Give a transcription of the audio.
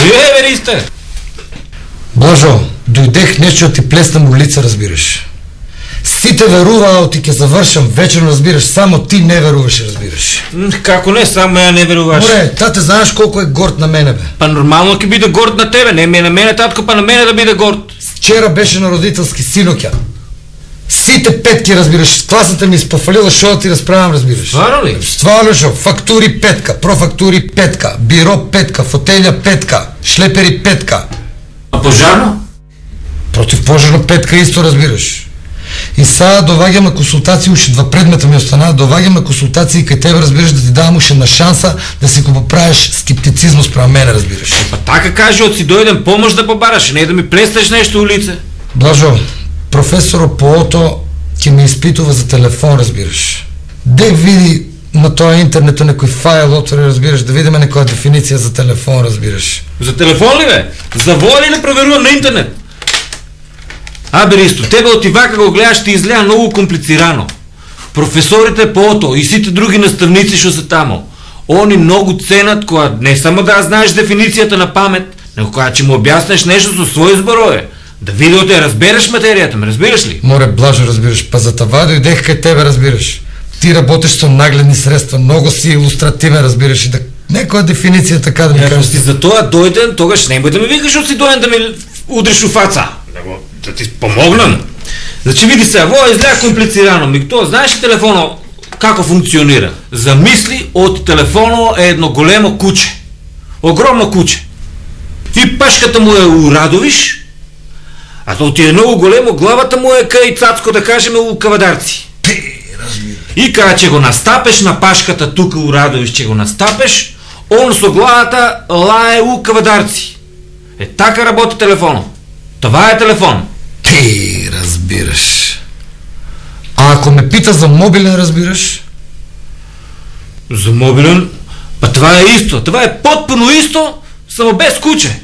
Живее, бе, Ристе! Блажо, дојдех нешто ти плеснам улица, разбираш. Сите веруваа ти ќе завршам вечерно, разбираш, само ти не веруваш, разбираш. Како не, само ја не веруваш? Море, тате, знаеш колку е горд на мене, бе. Па нормално ќе биде горд на тебе, не на мене, татко, па на мене да биде горд. Вчера беше на родителски синоќа. Сите петки, разбираш, класната ми испофалила шо да ти разправам, разбираш. Стварно ли? Стварно шо, фактури петка, профактури петка, биро петка, фотелја петка, шлепери петка. А пожарно? Против пожарно петка исто, разбираш. И сега доваѓам на консултации, уште 2 предмета ми останаа, доваѓам на консултации кај тебе, разбираш, да ти давам уште на шанса да си го поправиш скептицизмот спрема мене, разбираш. Па така кажи, од си дојден помош да побараш, не да ми плесташ нешто улице. Блажо, професорот по ото ќе ми испитува за телефон, разбираш. Де види на тоа интернетот некој файл отвори, разбираш, да видиме некоја дефиниција за телефон, разбираш. За телефон ли, бе? За воля ли проверувам на интернет? Абе, Ристо, тебе оти вака го гледаш, ти изгледа многу комплицирано. Професорите по ото и сите други наставници што се тамо, они многу ценат кога не само да знаеш дефиницијата на памет, него кога ќе му објаснеш нешто со своји зборови, да види да разбереш материјата, ме разбираш ли? Море, Блажо, разбираш, па за това дојдех кај тебе, разбираш. Ти работиш со нагледни средства, многу си илустративен, разбираш, и да некоја дефиниција така да ми кажеш. Ако си за тоа дојден, тогаш немој да ми викаш од си дојден да ми удриш у фаца. Да ти помогнам. Значи види се, во изгледа комплицирано, ми тоа знаеш ли телефоно како функционира? Замисли, од телефоно е едно големо куче. Огромно куче. И пашката му е у Радовиш, а тоа ти е многу големо, главата му е кај Цацко, да кажеме, у Кавадарци. И кога ќе го настапеш на пашката тука у Радовиш, ќе го настапеш, он со главата лае у Кавадарци. Е така работи телефоно. Това е телефон. Ти разбираш. А ако ме пита за мобилен, разбираш? За мобилен? Па това е исто. Това е потpuno исто, само без куче.